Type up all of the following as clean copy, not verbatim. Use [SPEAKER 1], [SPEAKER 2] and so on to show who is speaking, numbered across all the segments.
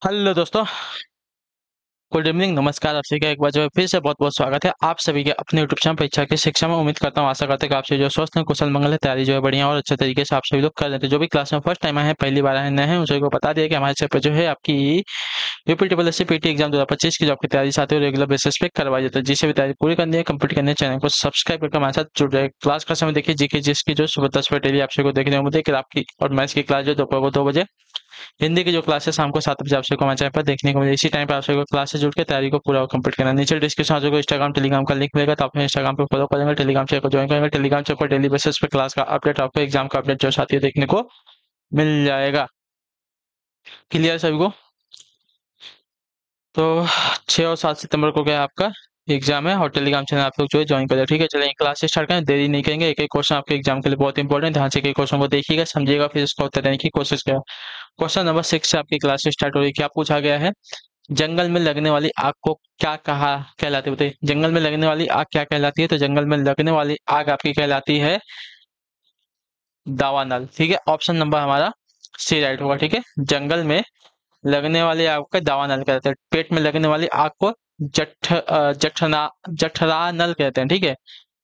[SPEAKER 1] Hello दोस्तों, good evening, नमस्कार। आप सभी का एक बार जो है फिर से बहुत बहुत स्वागत है आप सभी के अपने यूट्यूब चैनल परीक्षा की शिक्षा में। उम्मीद करता हूँ, आशा करते हैं कि आप सभी जो स्वस्थ हैं, कुशल मंगल है, तैयारी जो है बढ़िया और अच्छे तरीके से आप सभी लोग कर लेते हैं। जो भी क्लास में फर्स्ट टाइम आए हैं, पहली बार आए नए हैं, उन सभी को बता दिया कि हमारे चैनल पर जो है आपकी यूपीटीपीएससी पीटी एग्जाम 2025 की जॉब की तैयारी साथ ही रेगुलर बेसिस पे करवाई जाती है। जिसे भी तैयारी पूरी करनी है, कंप्लीट करनी है, चैनल को सब्सक्राइब करके हमारे साथ जुड़ जाए। क्लास का समय देखिए, जीके जिसकी जो सुबह 10 बजे डेली आप सभी को देखने को मिलती है कि आपकी, और मैथ्स की क्लास जो दोपहर को 2 बजे, हिंदी की जो क्लास है शाम को 7 बजे आप सभी को हमारे चैनल पर देखने को मिले। इसी टाइम पर आप सभी को क्लास से जुड़ के तैयारी को पूरा कंप्लीट करना है। नीचे डिस्क्रिप्शन में इंस्टाग्राम टेलीग्राम का लिंक मिलेगा, तो आप इंस्टाग्राम पे फॉलो करेंगे, टेलीग्राम चैनल को ज्वाइन करेंगे। टेलीग्राम चैनल पर डेली बेसिस पे क्लास का अपडेट, आपको एग्जाम का अपडेट जो साथी देखने को मिल जाएगा। क्लियर सभी को? तो 6 और 7 सितंबर को क्या है आपका एग्जाम है, और टेलीग्राम चैनल आप लोग जो है ज्वाइन करें। ठीक है, चलिए क्लास स्टार्ट करें, देरी नहीं करेंगे। एक एक क्वेश्चन आपके एग्जाम के लिए बहुत इंपॉर्टेंट, ध्यान से एक एक क्वेश्चन को देखिएगा, समझिएगा, फिर इसको उत्तर देने की कोशिश करें। क्वेश्चन नंबर 6 से आपकी क्लास स्टार्ट हो रही है। क्या पूछा गया है? जंगल में लगने वाली आग को क्या कहा कहलाती है? बताइए, जंगल में लगने वाली आग क्या कहलाती है? तो जंगल में लगने वाली आग आपकी कहलाती है दावानल। ठीक है, ऑप्शन नंबर हमारा सी राइट होगा। ठीक है, जंगल में लगने वाली आग को दावानल कहते हैं। पेट में लगने वाली आग को जठरानल कहते हैं। ठीक है,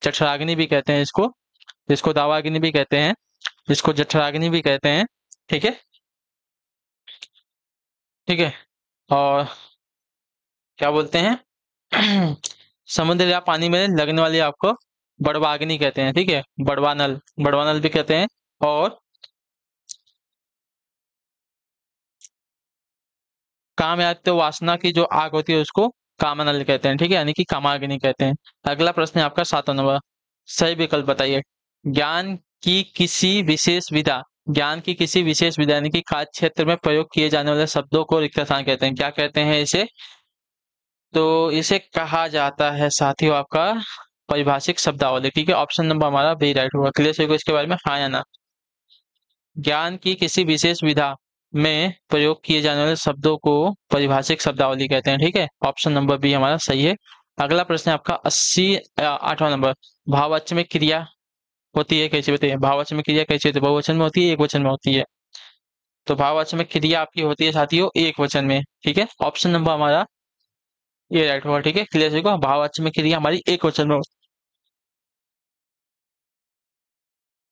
[SPEAKER 1] जठराग्नि भी कहते हैं इसको, इसको दावाग्नि भी कहते हैं, इसको जठराग्नि भी कहते हैं। ठीक है, ठीक है। और क्या बोलते हैं समुद्र या पानी में लगने वाली आग को बड़वाग्नि कहते हैं। ठीक है, बड़वानल, बड़वानल भी कहते हैं। और काम या तो वासना की जो आग होती है उसको कामनल कहते हैं। ठीक है, यानी कि कामाग्नि कहते हैं। अगला प्रश्न है आपका 7वां नंबर, सही विकल्प बताइए। ज्ञान की किसी विशेष विधा, ज्ञान की किसी विशेष विधा यानी कि कार्य क्षेत्र में प्रयोग किए जाने वाले शब्दों को रिक्त स्थान कहते हैं। क्या कहते हैं इसे? तो इसे कहा जाता है साथियों आपका परिभाषिक शब्दावली। ठीक है, ऑप्शन नंबर हमारा बी राइट होगा। क्लियर सभी को इसके बारे में? हाँ या ना? ज्ञान की किसी विशेष विधा में प्रयोग किए जाने वाले शब्दों को परिभाषिक शब्दावली कहते हैं। ठीक है, ऑप्शन नंबर बी हमारा सही है। अगला प्रश्न है आपका 8वां नंबर, भाववाचक में क्रिया होती है कैसे? बताइए, भाववाचक में क्रिया कैसे होती है? बहुवचन में होती है, एक वचन में होती है? तो भाववाचक में क्रिया आपकी होती है साथियों एक वचन में। ठीक है, ऑप्शन नंबर हमारा ये राइट होगा। ठीक है, क्लियर सभी को? भाववाचक में क्रिया हमारी एक वचन में।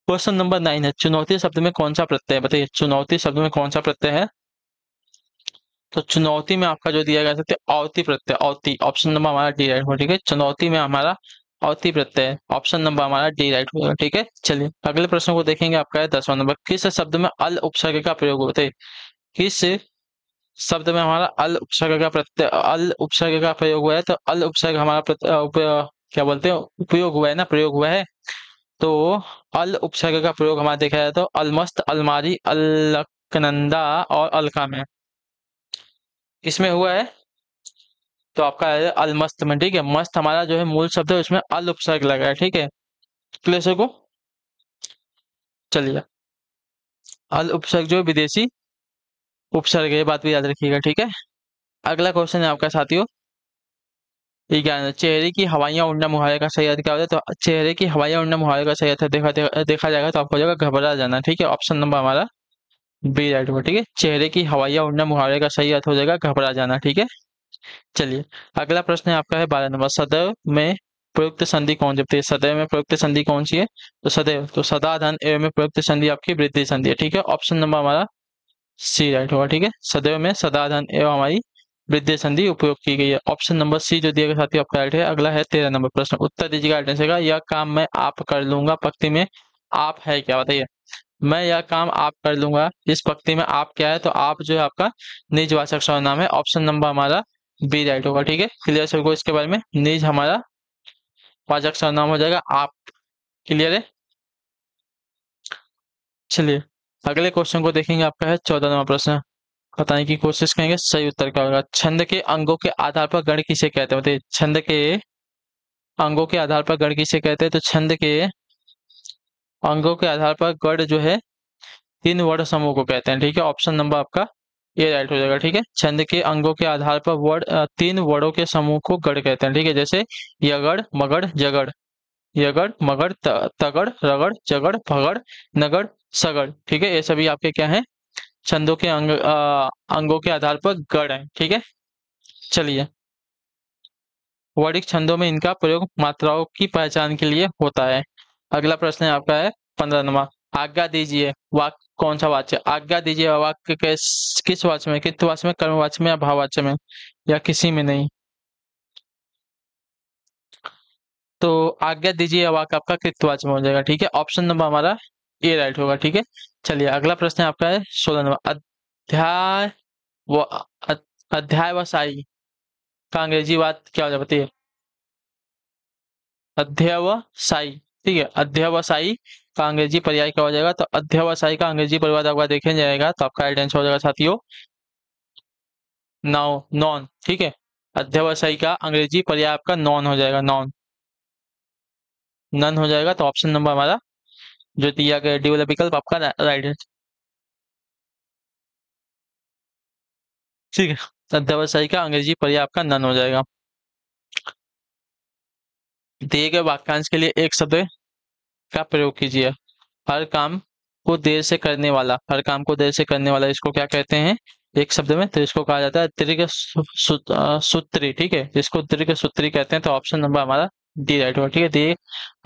[SPEAKER 1] क्वेश्चन नंबर 9 है, चुनौती शब्द में कौन सा प्रत्यय है? बताइए, चुनौती शब्द में कौन सा प्रत्यय है? तो चुनौती में आपका जो दिया गया सकते औती प्रत्यय, औती, ऑप्शन नंबर हमारा डी राइट होगा। ठीक है, चुनौती में हमारा औती प्रत्यय है, ऑप्शन नंबर हमारा डी राइट होगा। ठीक है, चलिए अगले प्रश्न को देखेंगे। आपका है 10वां नंबर, किस शब्द में अल उपसर्ग का प्रयोग होता है? किस शब्द में हमारा अल उपसर्ग का प्रत्यय, अल उपसर्ग का प्रयोग हुआ है? तो अल उपसर्ग हमारा क्या बोलते हैं, उपयोग हुआ है ना, प्रयोग हुआ है। तो अल उपसर्ग का प्रयोग हमारा देखा जाए तो अलमस्त, अलमारी, अलकनंदा और अलका में, किसमें हुआ है? तो आपका है अलमस्त में। ठीक है, मस्त हमारा जो है मूल शब्द है, उसमें अल उपसर्ग लगा है। ठीक है, क्लेशर को चलिए, अल उपसर्ग जो है विदेशी उपसर्ग है, ये बात भी याद रखिएगा। ठीक है, अगला क्वेश्चन है आपका साथियों, ये क्या है? चेहरे की हवाइयां उड़ना मुहावरे का सही अर्थ क्या होता है? तो चेहरे की हवाइयां उड़ना मुहावरे का सही अर्थ देखा जाएगा तो आपको हो जाएगा घबरा जाना। ठीक है, ऑप्शन नंबर हमारा बी राइट होगा। ठीक है, चेहरे की हवाइयां उड़ना मुहावरे का सही अर्थ हो जाएगा घबरा जाना। ठीक है, चलिए अगला प्रश्न है आपका है 12 नंबर, सदैव में प्रयुक्त संधि कौन सी है? सदैव में प्रयुक्त संधि कौन सी है? तो सदैव, तो सदा धन एवं में प्रयुक्त संधि आपकी वृद्धि संधि है। ठीक है, ऑप्शन नंबर हमारा सी राइट होगा। ठीक है, सदैव में सदा धन एवं हमारी वृद्धि संधि उपयोग की गई है, ऑप्शन नंबर सी जो दिया गया साथी आपका राइट है। अगला है 13 नंबर प्रश्न, उत्तर दीजिएगा आइडेंटिटी का। यह काम मैं आप कर लूंगा पंक्ति में आप है क्या? बताइए, मैं यह काम आप कर लूंगा, इस पंक्ति में आप क्या है? तो आप जो है आपका निजवाचक सर्वनाम है, ऑप्शन नंबर हमारा बी राइट होगा। ठीक है, क्लियर सबको इसके बारे में? निज हमारा वाचक सर्वनाम हो जाएगा आप। क्लियर है? चलिए अगले क्वेश्चन को देखेंगे। आपका है 14वां प्रश्न, बताने की कोशिश करेंगे सही उत्तर क्या होगा। छंद के अंगों के आधार पर गण किसे कहते हैं? बताइए, छंद के अंगों के आधार पर गण किसे कहते हैं? तो छंद के अंगों के आधार पर गण जो है तीन वर्ण समूह को कहते हैं। ठीक है, ऑप्शन नंबर आपका ये राइट हो जाएगा। ठीक है, छंद के अंगों के आधार पर तीन वर्णों के समूह को गण कहते हैं। ठीक है, जैसे यगड़, मगड़, जगड़, यगड़, मगड़, तगड़, रगड़, जगड़, भगड़, नगड़, सगड़। ठीक है, ये सभी आपके क्या है? छंदों के अंगों के आधार पर गढ़ है, ठीक है। चलिए, वर्णिक छंदों में इनका प्रयोग मात्राओं की पहचान के लिए होता है। अगला प्रश्न है आपका है 15 नंबर। आज्ञा दीजिए, वाक्य कौन सा वाच्य? आज्ञा दीजिए वाक्य किस वाच्य में, कित्वाच्य में, कर्मवाच्य में या भाववाच्य में, या किसी में नहीं? तो आज्ञा दीजिए वाक्य आपका कित्वाच्य में हो जाएगा, ठीक है। ऑप्शन नंबर हमारा ए राइट होगा, ठीक है। चलिए, अगला प्रश्न आपका है 16 नंबर। अध्याय व अध्यायवसायी का अंग्रेजी वाक्य क्या हो जाए बताइए? अध्यवसायी, ठीक है। अध्यवसायी का अंग्रेजी पर्याय क्या हो जाएगा? तो अध्यवसायी का अंग्रेजी परिवार आपका देखे जाएगा तो आपका राइट आंसर हो जाएगा साथियों नाउ, नॉन, ठीक है। अध्यवसायी का अंग्रेजी पर्याय आपका नॉन हो जाएगा, नॉन, नन हो जाएगा। तो ऑप्शन नंबर हमारा जो दिया गया डी वाला विकल्प आपका राइट है, ठीक है। अध्यवसायी का अंग्रेजी पर्याय आपका नन हो जाएगा। दिए गए वाक्यांश के लिए एक शब्द का प्रयोग कीजिए। हर काम को देर से करने वाला, हर काम को देर से करने वाला इसको क्या कहते हैं एक शब्द में? तो इसको कहा जाता है दीर्घ सूत्री, ठीक है। इसको दीर्घ सूत्री कहते हैं। तो ऑप्शन नंबर हमारा डी राइट होगा, ठीक है। दी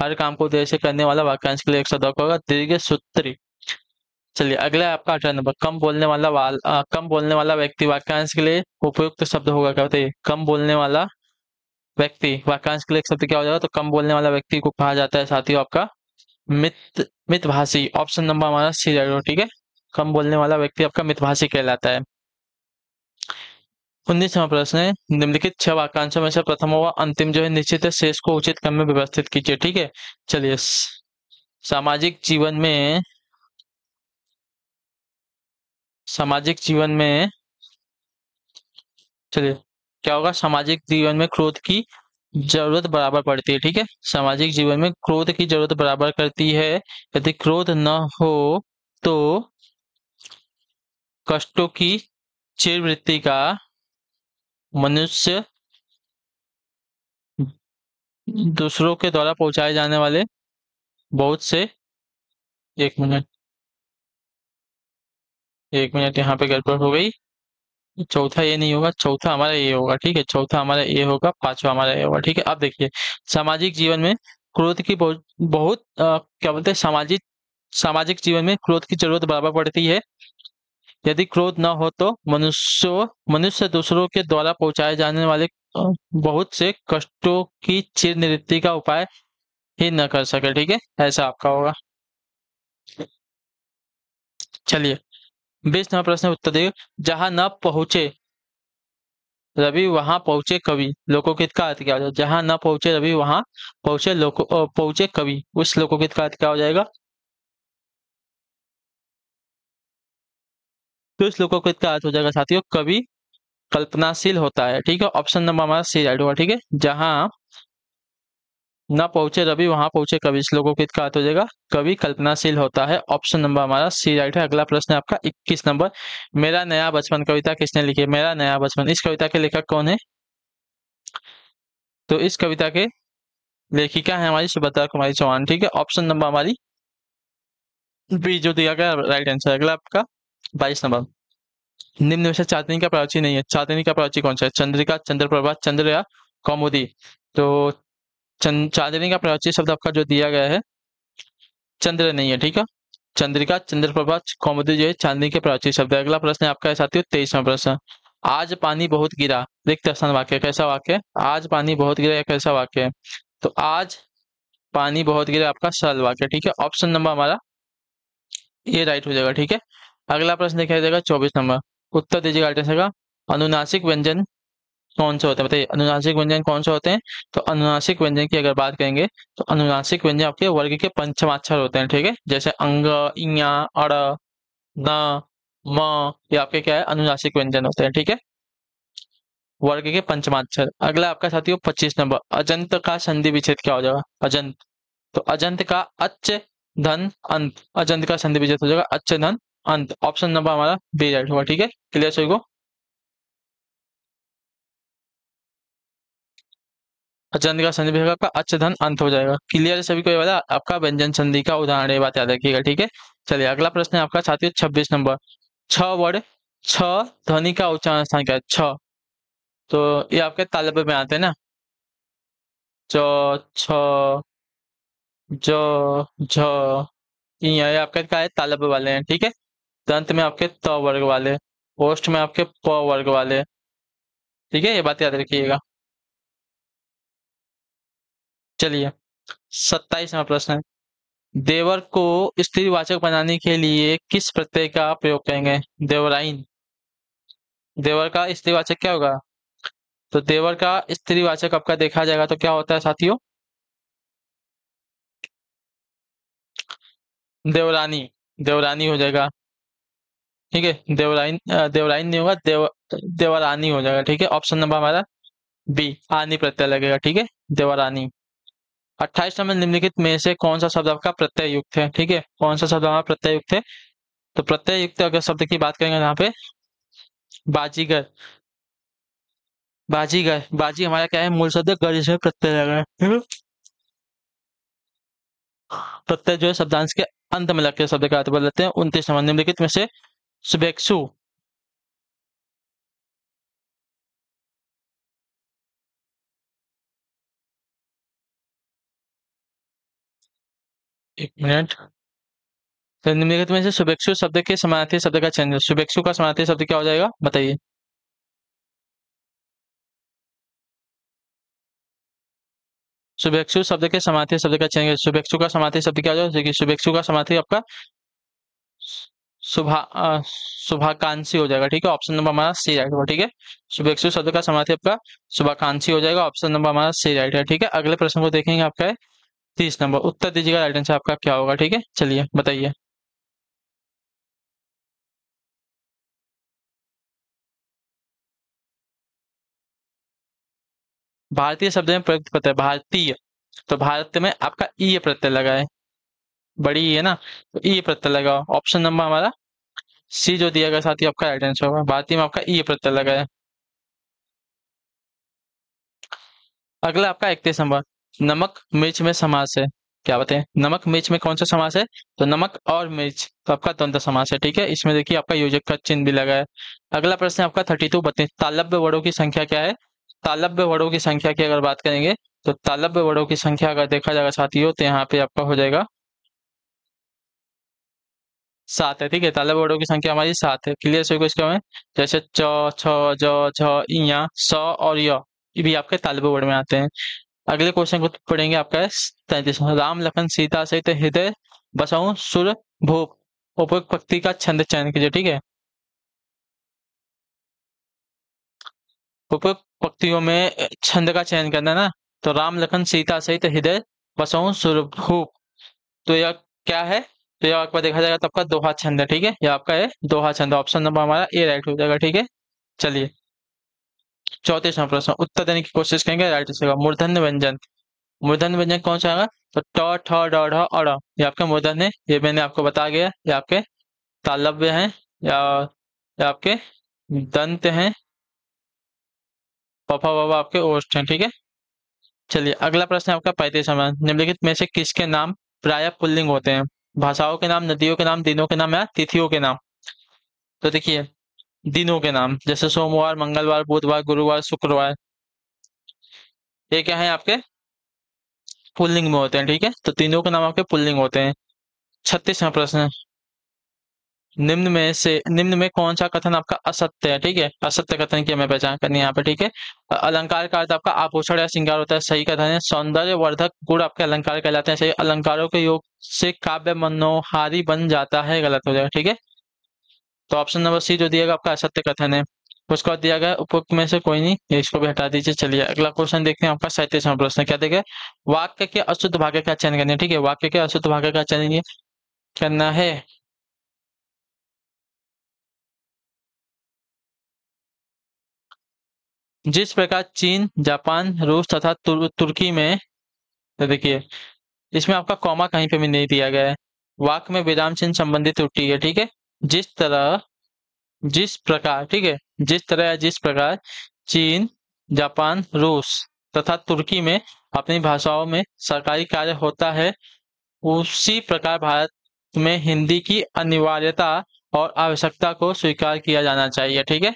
[SPEAKER 1] हर काम को देर से करने वाला वाक्यांश के लिए एक शब्द होगा दीर्घ सूत्री। चलिए, अगला है आपका 18 नंबर। कम बोलने वाला व्यक्ति वाक्यांश के लिए उपयुक्त शब्द होगा, क्या बताइए? कम बोलने वाला व्यक्ति वाक्यांश के लिए एक शब्द क्या हो जाएगा? तो कम बोलने वाला व्यक्ति को कहा जाता है साथियों आपका मितभाषी। ऑप्शन नंबर हमारा सी राइट होगा, ठीक है। कम बोलने वाला व्यक्ति आपका मितभाषी कहलाता है। 19वां प्रश्न है, निम्नलिखित 6 वाक्यांशों में से प्रथम व अंतिम जो है निश्चित है, शेष को उचित क्रम में व्यवस्थित कीजिए, ठीक है। चलिए, सामाजिक जीवन में सामाजिक जीवन में चलिए, क्या होगा? सामाजिक जीवन में क्रोध की जरूरत बराबर पड़ती है, ठीक है। सामाजिक जीवन में क्रोध की जरूरत बराबर करती है। यदि क्रोध न हो तो कष्टों की चिरवृत्ति का मनुष्य दूसरों के द्वारा पहुंचाए जाने वाले बहुत से एक मिनट, यहाँ पे गड़बड़ हो गई। चौथा ये नहीं होगा, चौथा हमारा ये होगा, ठीक है। चौथा हमारा ये होगा, पांचवा हमारा ये होगा, ठीक है। अब देखिए, सामाजिक जीवन में क्रोध की बहुत बहुत क्या बोलते हैं, सामाजिक जीवन में क्रोध की जरूरत बराबर पड़ती है। यदि क्रोध न हो तो मनुष्य दूसरों के द्वारा पहुंचाए जाने वाले बहुत से कष्टों की चिर निवृत्ति का उपाय ही न कर सके, ठीक है। ऐसा आपका होगा। चलिए, 20वां प्रश्न उत्तर दे। जहां न पहुंचे रवि वहां पहुंचे कवि, लोकोकित का अर्थ क्या हो जाएगा? जहां न पहुंचे रवि वहां पहुंचे कवि, उस लोकोकित का अर्थ क्या हो जाएगा? तो इस लोकोकित का अर्थ हो जाएगा साथियों कवि कल्पनाशील होता है, ठीक है। ऑप्शन नंबर हमारा सी राइट होगा, ठीक है। जहां न पहुंचे रवि वहां पहुंचे कवि, इस लोकोकित का अर्थ हो जाएगा कवि कल्पनाशील होता है। ऑप्शन नंबर हमारा सी राइट है। अगला प्रश्न है आपका 21 नंबर। मेरा नया बचपन कविता किसने लिखी है? मेरा नया बचपन, इस कविता के लेखक कौन है? तो इस कविता के लेखिका है हमारी सुभद्रा कुमारी चौहान, ठीक है। ऑप्शन नंबर हमारी बी जो दिया गया राइट आंसर। अगला आपका 22 नंबर। निम्न में से चांदनी का प्राची नहीं है, चांदनी का प्राची कौन सा है? चंद्रिका, चंद्रप्रभा, चंद्र या कौमुदी? तो चांदनी का प्राची शब्द आपका जो दिया गया है चंद्र नहीं है, ठीक है। चंद्रिका, चंद्रप्रभा, कौमुदी जो है चांदनी के प्राची शब्द है। अगला प्रश्न है आपका है साथियों 23वां प्रश्न। आज पानी बहुत गिरा, रिक्त स्थान वाक्य, कैसा वाक्य है? आज पानी बहुत गिरा या कैसा वाक्य है? तो आज पानी बहुत गिरा आपका सरल वाक्य, ठीक है। ऑप्शन नंबर हमारा ये राइट हो जाएगा, ठीक है। अगला प्रश्न देखा जाएगा 24 नंबर। उत्तर दीजिएगा आंसर का। अनुनासिक व्यंजन कौन से होते हैं बताइए? अनुनासिक व्यंजन कौन से होते हैं? तो अनुनासिक व्यंजन की अगर बात करेंगे तो अनुनासिक व्यंजन आपके वर्ग के पंचमाक्षर होते हैं, ठीक है। जैसे अंग, इया, अड़, न, म, ये आपके क्या है? अनुनासिक व्यंजन होते हैं, ठीक है। वर्ग के पंचमाक्षर। अगला आपका साथियों 25 नंबर। अजंत का संधि विच्छेद क्या हो जाएगा? अजंत, तो अजंत का अच् धन अंत, अजंत का संधि विच्छेद हो जाएगा अच् धन अंत। ऑप्शन नंबर हमारा बी राइट होगा, ठीक है। क्लियर सभी को? अजंत का संधि विच्छेद आपका अच् धन अंत हो जाएगा। क्लियर है सभी को? ये वाला आपका व्यंजन संधि का उदाहरण है, ये बात याद रखिएगा, ठीक है। चलिए, अगला प्रश्न है आपका साथियों 26 नंबर। छ वर्ड, छ ध्वनि का उच्चारण स्थान क्या है, छ। तो ये आपके तालव्य में आते हैं ना, च, छ, ज, झ, ये आपके क्या है, तालव्य वाले हैं, ठीक है। दंत में आपके त वर्ग वाले, ओष्ठ में आपके प वर्ग वाले, ठीक है, ये बात याद रखिएगा। चलिए 27वां प्रश्न है, देवर को स्त्रीवाचक बनाने के लिए किस प्रत्यय का प्रयोग करेंगे, देवराइन। देवर का स्त्रीवाचक क्या होगा, तो देवर का स्त्रीवाचक आपका देखा जाएगा तो क्या होता है साथियों, देवरानी। देवरानी हो जाएगा, ठीक है। देवराइन देवराइन नहीं होगा, देवरानी हो जाएगा, ठीक है। ऑप्शन नंबर हमारा बी, आनी प्रत्यय लगेगा, ठीक है, देवरानी। 28 नंबर, निम्नलिखित में से कौन सा शब्द आपका प्रत्यय युक्त है, ठीक है, कौन सा शब्द हमारा प्रत्यय युक्त है, तो प्रत्यय युक्त अगर शब्द की बात करेंगे यहाँ पे, बाजीगर। बाजीगर, बाजी हमारा क्या है, मूल शब्द है, गर इसमें प्रत्यय लगा है, ठीक है? प्रत्यय जो है शब्दांश के अंत में लगते शब्द का अर्थ बदलते हैं। 29 नंबर, निम्नलिखित में से शुभेच्छु। एक मिनट, तो निम्नलिखित में से शुभेच्छु शब्द के समानार्थी शब्द का चयन, शुभेच्छु का समानार्थी शब्द क्या हो जाएगा, बताइए। शुभेच्छु शब्द के समानार्थी शब्द का चयन, शुभेच्छु का समानार्थी शब्द क्या हो जाएगा, देखिए शुभेच्छु का समानार्थी आपका शुभाकांक्षी हो जाएगा, ठीक है। ऑप्शन नंबर हमारा सी राइट होगा, ठीक है। शुभेच्छु शब्द का समानार्थी आपका शुभाकांक्षी हो जाएगा, ऑप्शन नंबर हमारा सी राइट है, ठीक है। अगले प्रश्न को देखेंगे, आपका है 30 नंबर, उत्तर दीजिएगा, राइट आंसर आपका क्या होगा, ठीक है। चलिए बताइए। भारतीय शब्द में प्रयुक्त प्रत्यय है, भारतीय, तो भारत में आपका ई प्रत्यय लगा है, बड़ी ई है ना, तो ई प्रत्यय लगा, ऑप्शन नंबर हमारा सी जो दिया गया साथी आपका राइट आंसर होगा, भारतीय में आपका ई प्रत्यय लगा है। अगला आपका 31 नंबर, नमक मिर्च में समास है, क्या बताएं, नमक मिर्च में कौन सा समास है, तो नमक और मिर्च, तो आपका द्वंद्व समास है, ठीक है। इसमें देखिए आपका योजक का चिन्ह भी लगा है। अगला प्रश्न है आपका 32 32, तालव्य वर्णों की संख्या क्या है, तालव्य वर्णों की संख्या की अगर बात करेंगे, तो तालव्य वर्णों की संख्या अगर देखा जाएगा साथियों, तो यहाँ पे आपका हो जाएगा 7 है, ठीक है। तालव्य वर्णों की संख्या हमारी 7 है, क्लियर सभी को इसका में, जैसे च, छ, ज, झ, इया, स और य, ये भी आपके तालव्य वर्ण में आते हैं। अगले क्वेश्चन को पढ़ेंगे, आपका है 33, राम लखन सीता सहित हृदय बसाऊं सुर भूप, उपयुक्त पंक्ति का छंद चयन कीजिए, ठीक है। उपयुक्त पंक्तियों में छंद का चयन करना है ना, तो राम लखन सीता सहित हृदय बसाऊं सुर भूप, तो यह क्या है, तो यह आपका देखा जाएगा तो आपका दोहा छंद है, ठीक है, यह आपका है दोहा छंद, ऑप्शन नंबर हमारा ए राइट हो जाएगा, ठीक है। चलिए 34वां प्रश्न, उत्तर देने की कोशिश करेंगे, राइट आंसर मूर्धन्य व्यंजन। मूर्धन्य व्यंजन कौन सा है, तो ट, ठ, ड, ढ, अ, ये आपका मूर्धन्य है, ये मैंने आपको बता गया, ये आपके तालव्य हैं, या आपके दंत हैं, पफा वफा आपके ओष्ठ हैं, ठीक है। चलिए अगला प्रश्न है आपका 35वां, निम्नलिखित में से किसके नाम प्रायः पुल्लिंग होते हैं, भाषाओं के नाम, नदियों के नाम, दिनों के नाम या तिथियों के नाम। तो देखिए दिनों के नाम, जैसे सोमवार, मंगलवार, बुधवार, गुरुवार, शुक्रवार, ये क्या है आपके पुल्लिंग में होते हैं, ठीक है, तो तीनों के नाम आपके पुल्लिंग होते हैं। 36वां प्रश्न, निम्न में कौन सा कथन आपका असत्य है, ठीक है, असत्य कथन की हमें पहचान करनी है यहाँ पे, ठीक है। अलंकार का अर्थ आपका आभूषण या श्रृंगार होता है, सही कथन है, सौंदर्य वर्धक गुण आपके अलंकार कहलाते हैं, सही, अलंकारों के योग से काव्य मनोहारी बन जाता है, गलत हो जाएगा, ठीक है। तो ऑप्शन नंबर सी जो दिएगा आपका असत्य कथन है। उसके बाद दिया गया उपयुक्त में से कोई नहीं, ये इसको भी हटा दीजिए। चलिए अगला क्वेश्चन देखते हैं, आपका 37वां प्रश्न क्या देगा, वाक्य के अशुद्ध भाग का चयन करना है, ठीक है, वाक्य के अशुद्ध भाग का चयन करना है। जिस प्रकार चीन, जापान, रूस तथा तुर्की में, तो देखिए इसमें आपका कॉमा कहीं पे भी नहीं दिया गया है, वाक्य में विराम चिन्ह संबंधित त्रुटि है, ठीक है। जिस तरह, जिस प्रकार, ठीक है, जिस तरह या जिस प्रकार चीन, जापान, रूस तथा तुर्की में अपनी भाषाओं में सरकारी कार्य होता है, उसी प्रकार भारत में हिंदी की अनिवार्यता और आवश्यकता को स्वीकार किया जाना चाहिए। ठीक है,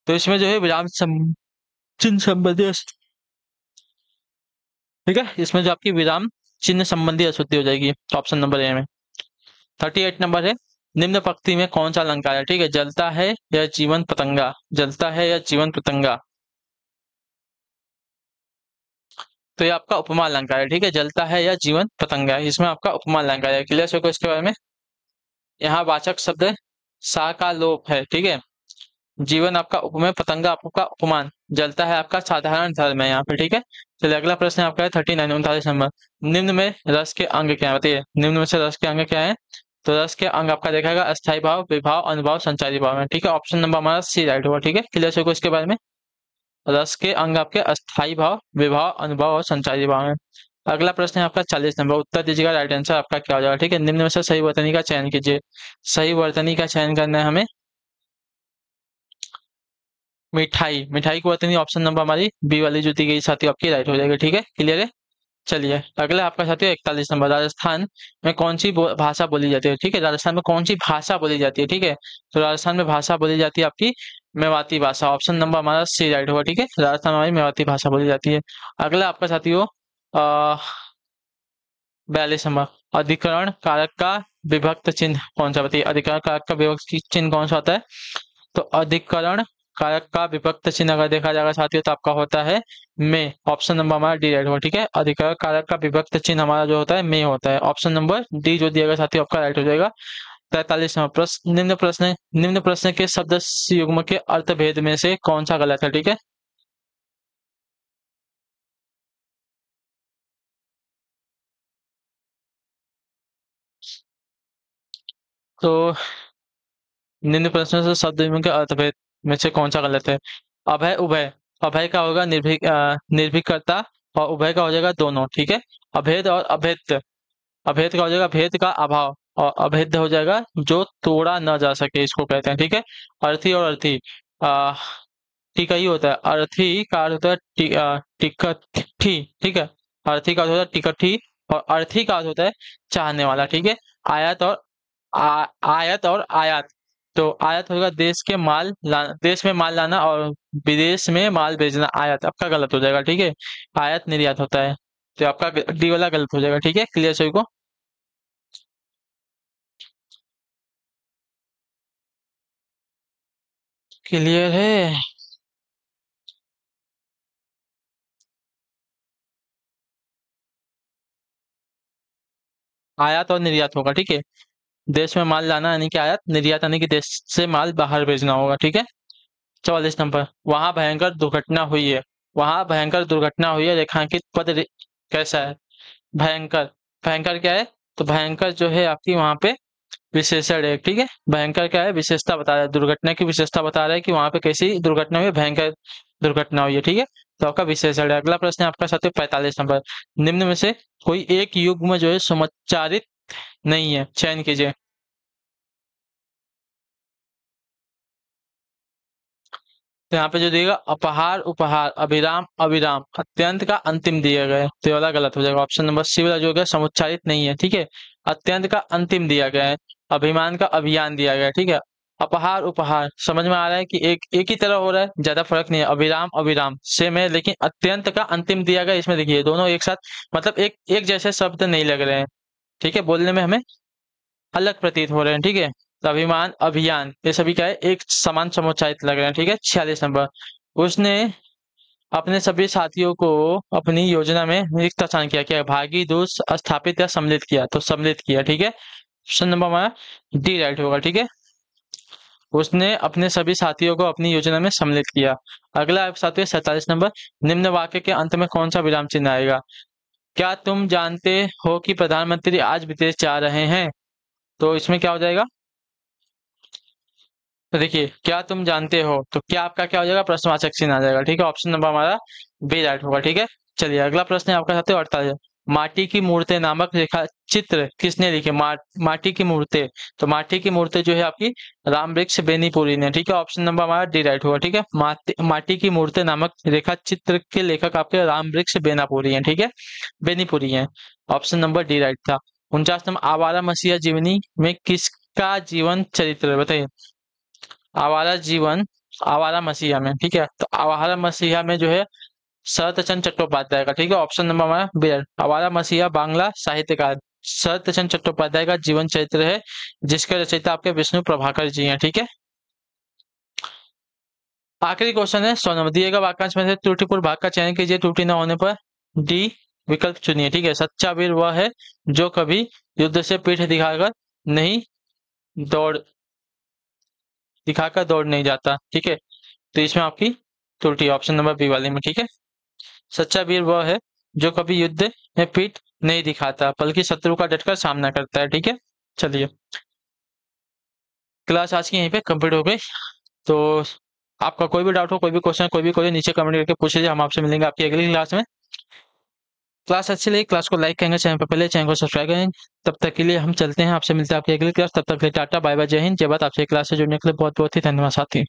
[SPEAKER 1] तो इसमें जो है विराम चिन्ह संबंधी, ठीक है, इसमें जो आपकी विराम चिन्ह संबंधी अशुद्धि हो जाएगी ऑप्शन नंबर ए में। 38 नंबर है, निम्न पंक्ति में कौन सा अलंकार है? ठीक है, जलता है या जीवन पतंगा, जलता है या जीवन पतंगा, तो ये आपका उपमा अलंकार है। ठीक है, जलता है या जीवन पतंगा है, इसमें आपका उपमा अलंकार है। क्लियर है इसके बारे में? यहाँ वाचक शब्द सा का लोप है। ठीक है, जीवन आपका उपमेय, पतंगा आपका उपमान, जलता है आपका साधारण धर्म है यहाँ पे। ठीक है, चलिए अगला प्रश्न आपका है 39 39 नंबर, निम्न में रस के अंग क्या है? बताइए, निम्न में से रस के अंग क्या है? तो रस के अंग आपका देखा जाएगा अस्थायी भाव, विभाव, अनुभाव, संचारी भाव है। ठीक है, ऑप्शन नंबर हमारा सी राइट होगा। ठीक है, क्लियर है इसके बारे में? रस के अंग आपके अस्थायी भाव, विभाव, अनुभव और संचारी भाव है। अगला प्रश्न है आपका 40 नंबर, उत्तर दीजिएगा, राइट आंसर आपका क्या हो जाएगा? ठीक है, निम्न में से सही वर्तनी का चयन कीजिए। सही वर्तनी का चयन करना है हमें मिठाई, मिठाई की वर्तनी ऑप्शन नंबर हमारी बी वाली जो दी गई साथी आपकी राइट हो जाएगी। ठीक है, क्लियर है? चलिए अगला आपका साथी 41 नंबर, राजस्थान में कौन सी भाषा बोली जाती है? ठीक है, राजस्थान में कौन सी भाषा बोली जाती है? ठीक है, तो राजस्थान में भाषा बोली जाती है आपकी मेवाती भाषा, ऑप्शन नंबर हमारा सी राइट होगा। ठीक है, राजस्थान में हमारी मेवाती भाषा बोली जाती है। अगला आपका साथी हो 42 नंबर, अधिकरण कारक का विभक्त चिन्ह कौन सा? बताइए, अधिकरण कारक का विभक्त चिन्ह कौन सा होता है? तो अधिकरण कारक का विभक्त चिन्ह अगर देखा जाएगा साथियों तो आपका होता है में, ऑप्शन नंबर हमारा डी राइट होगा। ठीक है, अधिकरण कारक का विभक्त चिन्ह हमारा जो होता है में होता है, ऑप्शन नंबर डी जो दिया गया साथियों आपका राइट हो जाएगा। 43 नंबर प्रश्न, निम्न प्रश्न के शब्द युग्म के अर्थ भेद में से कौन सा गलत है? ठीक है, तो निम्न प्रश्न से शब्द युग्म के अर्थ भेद में से कौन सा गलत है? अभय उभय, अभय का होगा निर्भीकता, और उभय का हो जाएगा दोनों। ठीक है, अभेद और अभेद्य, अभेद का हो जाएगा भेद का अभाव, और अभेद्य हो जाएगा जो तोड़ा न जा सके, इसको कहते हैं। ठीक है, अर्थी और अर्थी आ, टीका ही होता है, अर्थी का अर्थ होता है टिकठी। ठीक है, अर्थी का अर्थ होता है टिकठी, और अर्थी का अर्थ होता है चाहने वाला। ठीक है, आयत और आयत और आयात, तो आयत होगा देश के माल देश में माल लाना, और विदेश में माल भेजना, आयत आपका गलत हो जाएगा। ठीक है, आयत निर्यात होता है, तो आपका डी वाला गलत हो जाएगा। ठीक है, क्लियर सभी को? क्लियर है? आयात और निर्यात होगा। ठीक है, देश में माल लाना यानी कि आयात, निर्यात यानी कि देश से माल बाहर भेजना होगा। ठीक है, 44 नंबर, वहां भयंकर दुर्घटना हुई है, वहां भयंकर दुर्घटना हुई है, रेखांकित कैसा है? भयंकर, भयंकर क्या है? तो भयंकर जो है आपकी वहां पे विशेषण है। ठीक है, भयंकर क्या है? विशेषता बता रहा है, दुर्घटना की विशेषता बता रहा है कि वहां पे कैसी दुर्घटना हुई है, भयंकर दुर्घटना हुई है। ठीक है, तो आपका विशेषण है। अगला प्रश्न है आपका साथ 45 नंबर, निम्न में से कोई एक युग्म जो है समुच्चारित नहीं है, चयन कीजिए। तो यहाँ पे जो दिएगा अपहार, उपहार, अभिराम, अविराम, अत्यंत का अंतिम दिया गया है, तो ये वाला गलत हो जाएगा। ऑप्शन नंबर सी वाला जो है समुच्चारित नहीं है। ठीक है, अत्यंत का अंतिम दिया गया है, अभिमान का अभियान दिया गया है। ठीक है, अपहार उपहार समझ में आ रहा है कि एक ही तरह हो रहा है, ज्यादा फर्क नहीं है। अभिराम अविराम सेम है, लेकिन अत्यंत का अंतिम दिया गया, इसमें देखिए दोनों एक साथ मतलब एक एक जैसे शब्द नहीं लग रहे हैं। ठीक है, बोलने में हमें अलग प्रतीत हो रहे हैं। ठीक है, तो अभिमान अभियान ये सभी क्या है, एक समान समुच्चारित लग रहे हैं। ठीक है, 46 नंबर, उसने अपने सभी साथियों को अपनी योजना में रिक्त स्थान किया, क्या भागी दूर स्थापित या सम्मिलित किया? तो सम्मिलित किया। ठीक है, ऑप्शन नंबर हमारा डी राइट होगा। ठीक है, उसने अपने सभी साथियों को अपनी योजना में सम्मिलित किया। अगला साथी 47 नंबर, निम्न वाक्य के अंत में कौन सा विराम चिन्ह आएगा? क्या तुम जानते हो कि प्रधानमंत्री आज विदेश जा रहे हैं? तो इसमें क्या हो जाएगा? तो देखिए, क्या तुम जानते हो, तो क्या आपका क्या हो जाएगा? प्रश्नवाचक चिन्ह आ जाएगा। ठीक है, ऑप्शन नंबर हमारा बी राइट होगा। ठीक है, चलिए अगला प्रश्न है आपका साथ 48, माटी की मूर्तें नामक रेखा चित्र किसने लिखे? माटी की मूर्तें, तो माटी की मूर्तें जो है आपकी राम वृक्ष बेनीपुरी ने। ठीक है, ऑप्शन नंबर हमारा डी राइट होगा। ठीक है, माटी की मूर्तें नामक रेखा चित्र के लेखक आपके राम वृक्ष बेनापुरी हैं। ठीक है, बेनीपुरी हैं, ऑप्शन नंबर डी राइट था। 49 नंबर, आवारा मसीहा जीवनी में किसका जीवन चरित्र है, बताइए। आवारा मसीहा में, ठीक है, तो आवारा मसीहा में जो है शरत चंद्र चट्टोपाध्याय का, ठीक है, ऑप्शन नंबर हमारा बी। आवारा मसीहा बांग्ला साहित्यकार शरत चंद्र चट्टोपाध्याय का जीवन चरित्र है, जिसके रचयिता आपके विष्णु प्रभाकर जी हैं, ठीक है। आखिरी क्वेश्चन है 100 नंबर, दिएगा वाक्यांश में से त्रुटिपूर्ण भाग का चयन कीजिए, त्रुटि न होने पर डी विकल्प चुनिए, ठीक है। सच्चा वीर वह है जो कभी युद्ध से पीठ दिखाकर दौड़ नहीं जाता, ठीक है, तो इसमें आपकी त्रुटि ऑप्शन नंबर बी वाले में, ठीक है। सच्चा वीर वह है जो कभी युद्ध में पीठ नहीं दिखाता बल्कि शत्रु का डटकर सामना करता है, ठीक है। चलिए, क्लास आज की यहीं पे कंप्लीट हो गई। तो आपका कोई भी डाउट हो, कोई भी क्वेश्चन, कोई भी कोई नीचे कमेंट करके पूछ लीजिए, हम आपसे मिलेंगे आपकी अगली क्लास में। क्लास अच्छी लगी, क्लास को लाइक करेंगे, चैनल पर पहले चैनल को सब्सक्राइब करें। तब तक के लिए हम चलते हैं, आपसे मिलते हैं आपकी अगली क्लास, तब तक के लिए टाटा बाय बाय, जय हिंद, जय भारत। आपसे क्लास से जुड़ने के लिए बहुत बहुत ही धन्यवाद साथी।